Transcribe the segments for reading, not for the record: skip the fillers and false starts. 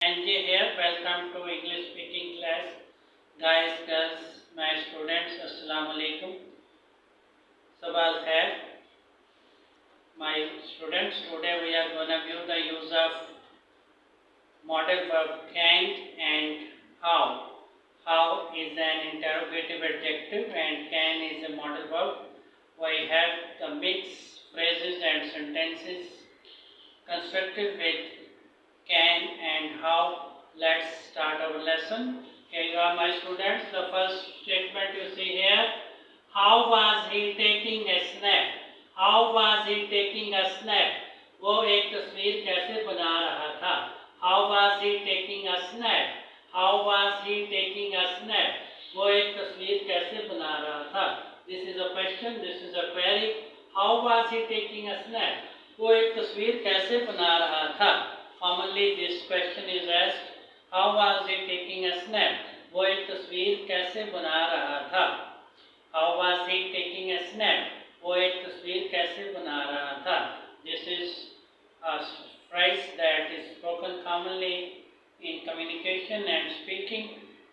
NJ here. Welcome to English speaking class. Guys, girls, my students, Assalamu alaikum. Sabah al khair. My students, today we are going to view the use of modal verb can and how. How is an interrogative adjective and can is a modal verb. We have the mixed phrases and sentences constructed with can and how. Let's start our lesson. Here you are, my students. The first statement you see here. How was he taking a snap? How was he taking a snap? वो एक तस्वीर कैसे बना रहा था? How was he taking a snap? How was he taking a snap? वो एक तस्वीर कैसे बना रहा था? This is a question. This is a query. How was he taking a snap? वो एक तस्वीर कैसे बना रहा था? Commonly this question is asked. How was he taking a snap? वो एक तस्वीर कैसे बना रहा था? How was he taking a snap? वो एक तस्वीर कैसे बना रहा था? This is a phrase that is spoken commonly in communication and speaking.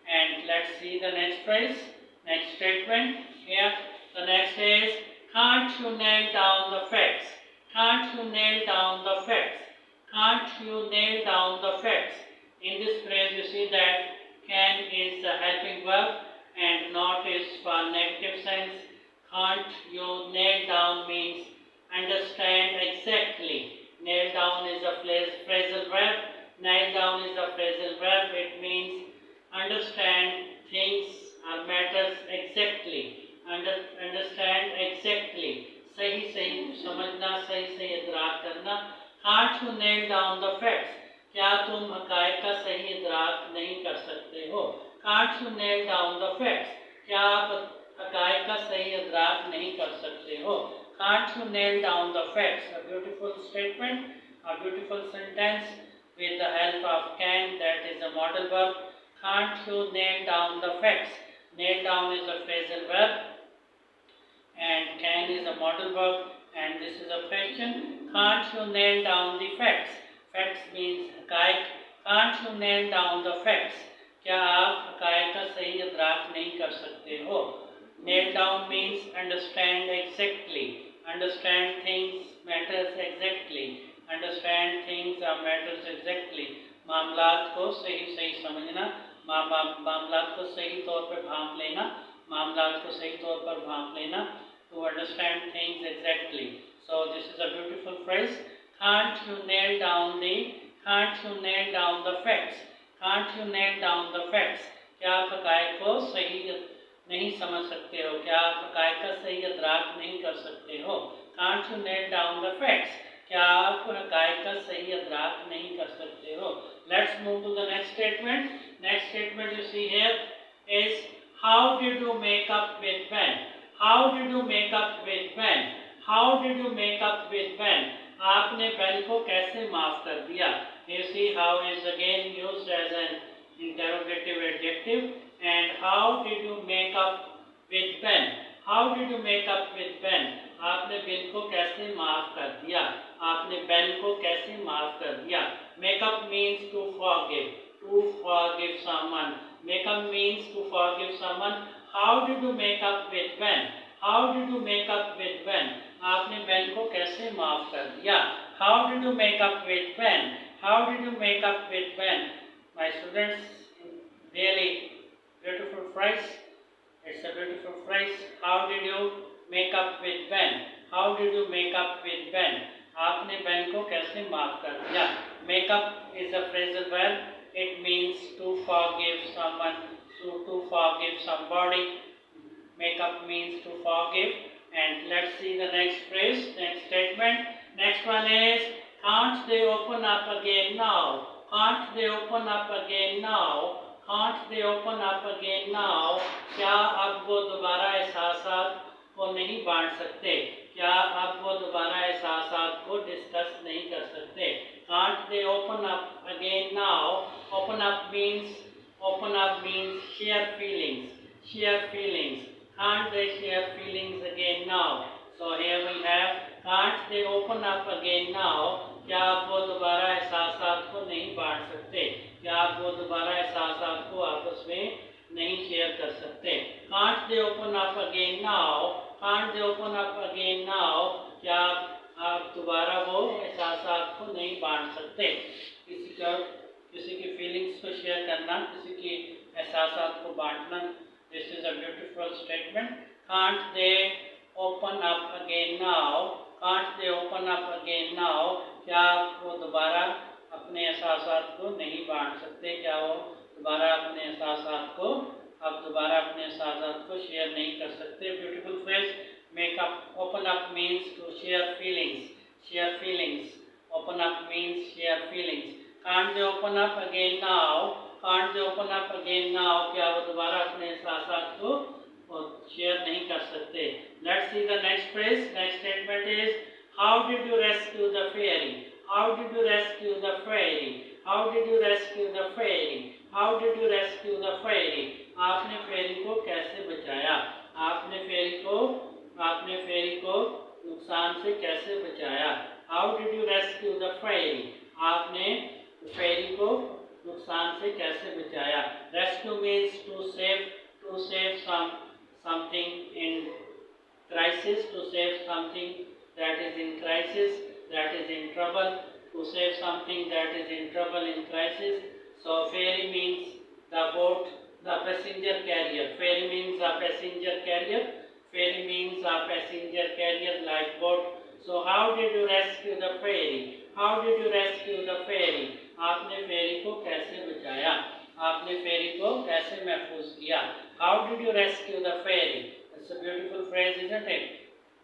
And let's see the next phrase, next statement. Here, the next is, can't you nail down the facts? Can't you nail down the facts? Can't you nail down the facts? In this phrase you see that can is the helping verb and not is for negative sense. Can't you nail down means understand exactly. Nail down is a phrasal verb. Nail down is a phrasal verb. It means understand things or matters exactly. Understand exactly. सही सही समझना, सही सही इदराक करना. Can't you nail down the facts? क्या तुम हकायक का सही इदराक नहीं कर सकते हो? Can't you nail down the facts? क्या आप हकायक का सही इदराक नहीं कर सकते हो? Can't you nail down the facts? A beautiful statement, a beautiful sentence with the help of can, that is a modal verb. Can't you nail down the facts? Nail down is a phrasal verb and can is a modal verb, and this is a question. Can't you nail down the facts? Facts means हकायक. Can't you nail down the facts? क्या आप हकायक का सही इदराक नहीं कर सकते हो? Nail down means understand exactly. Understand things, matters exactly. Understand things or matters exactly. मामलात को सही सही समझना, मामलात को सही तौर पर भांप लेना, मामलात को सही तौर पर भांप लेना. To understand things exactly. So this is a beautiful phrase. Can't you nail down the facts? Can't you nail down the facts? क्या आप हकायक को सही नहीं समझ सकते हो? क्या आप हकायक का सही इदराक नहीं कर सकते हो? Can't you nail down the facts? क्या आप हकायक का सही इदराक नहीं कर सकते हो? Let's move to the next statement. Next statement you see here is, how did you make up with when? How did you make up with when? How did you make up with when? आपने when को कैसे माफ कर दिया? You see how is again used as an interrogative adjective. And how did you make up with when? How did you make up with when? आपने when को कैसे माफ कर दिया? आपने when को कैसे माफ कर दिया? Make up means to forgive. To forgive someone. Make up means to forgive someone. How did you make up with when? How did you make up with when? आपने when को कैसे माफ कर दिया? How did you make up with when? How did you make up with when? My students, really beautiful phrase. It's a beautiful phrase. How did you make up with when? How did you make up with when? आपने when को कैसे माफ कर दिया? Make up is a phrasal verb. It means to forgive someone, to forgive somebody. Make up means to forgive. And let's see the next phrase, next statement. Next one is, can't they open up again now? Can't they open up again now? Can't they open up again now? क्या अब वो दोबारा एहसासात को नहीं बांट सकते? क्या अब वो दोबारा एहसासात को डिस्कस नहीं कर सकते? Can't they open up again now? Open up means share feelings. Share feelings. Can't they share feelings again now? So here we have, can't they open up again now? क्या आप वो दोबारा एहसासात को नहीं बांट सकते? कि आप वो दोबारा एहसासात को आपस में नहीं शेयर कर सकते। Can't they open up again now, can't they open up again now, क्या आप दोबारा वो एहसासात को नहीं बांट सकते। किसी की फीलिंग्स को शेयर करना, किसी की एहसासात को बांटना, this is a beautiful statement. Can't they open up again now, can't they open up again now, क्या आप वो दोबारा अपने एहसासात को नहीं बांट सकते, क्या वो दोबारा अपने एहसासात को आप दोबारा अपने एहसासात को शेयर नहीं कर सकते। Beautiful phrase, make up, open up means to share feelings, share feelings, open up means share feelings. Can't they open up again now, can't they open up again now, क्या वो दोबारा अपने एहसासात को शेयर नहीं कर सकते। Let's see the next phrase, next statement is how did you rescue the ferry, how did you rescue the ferry, how did you rescue the ferry, how did you rescue the ferry, आपने ferry को कैसे बचाया, आपने ferry को नुकसान से कैसे बचाया। How did you rescue the ferry, आपने फेरी को नुकसान से कैसे बचाया। Rescue means to save something in crisis, to save something that is in crisis, that is in trouble, to save something that is in trouble, in crisis. So ferry means the boat, the passenger carrier, ferry means a passenger carrier, ferry means a passenger carrier like boat. So how did you rescue the ferry, how did you rescue the ferry, आपने ferry को कैसे बचाया, आपने ferry को कैसे महफूज किया। How did you rescue the ferry? It's a beautiful phrase, isn't it?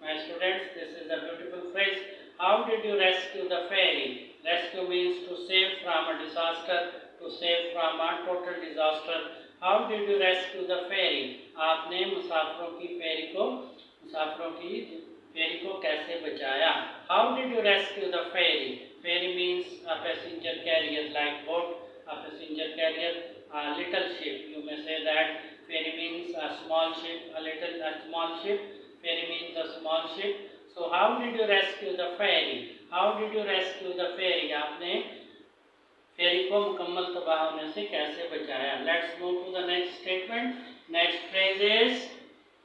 My students, this is a beautiful phrase. How did you rescue the ferry? Rescue means to save from a disaster, to save from a total disaster. How did you rescue the ferry? आपने मुसाफिरों की फेरी को कैसे बचाया। How did you rescue the ferry? Ferry means a passenger carrier like boat, a passenger carrier, a little ship. You may say that ferry means a small ship, a small ship. Ferry means a small ship. So how did you rescue the ferry? How did you rescue the ferry? आपने ferry को मुकम्मल तबाह होने से कैसे बचाया। Let's move to the next statement. Next phrase is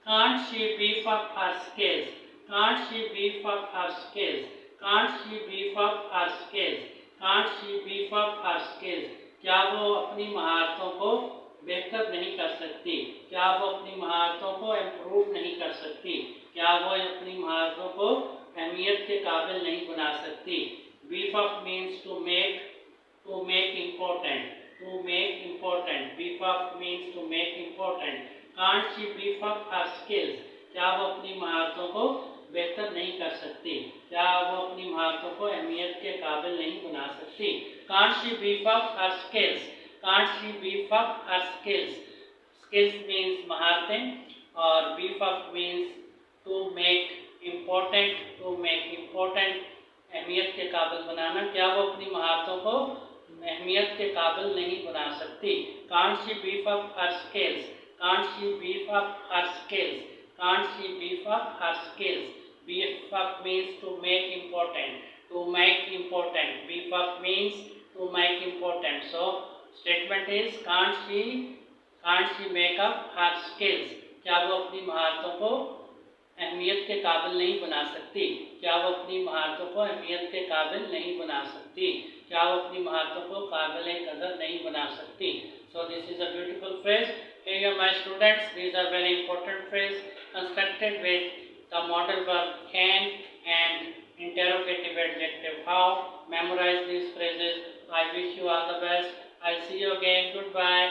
can't she beef up her skills? Can't she beef up her skills? Can't she beef up her skills? Can't she beef up her skills? क्या वो अपनी महारतों को बेहतर नहीं कर सकती, क्या वो अपनी महारतों को इम्प्रूव नहीं कर सकती, क्या वो अपनी महारतों को अहमियत के काबिल नहीं बना सकती। Beef up means to make important, to make important. Beef up means to make important. Can't she beef up her skills? क्या वो अपनी महारतों को बेहतर नहीं कर सकती, क्या वो अपनी महारतों को अहमियत के काबिल नहीं बना सकती। Can't she beef up her skills? Can't she beef up her skills? Skills means महारतें और beef up means to make important, to make important, अहमियत के काबिल बनाना। क्या वो अपनी महारतों को अहमियत के काबिल नहीं बना सकती। Can't she beef up her skills? Can't she beef up her skills? Can't she beef up her skills? Beef up means to make important, to make important. Beef up means to make important. So statement is can't she make up her skills? क्या वो अपनी महारतों को अहमियत के काबिल नहीं बना सकती, क्या वो अपनी महारतों को अहमियत के काबिल नहीं बना सकती, क्या वो अपनी महारतों को काबिल कदर नहीं बना सकती। So this is a beautiful phrase. Here my students, these are very important phrases constructed with the model verb can and interrogative adjective how. Memorize these phrases. I wish you all the best. I'll see you again. Goodbye.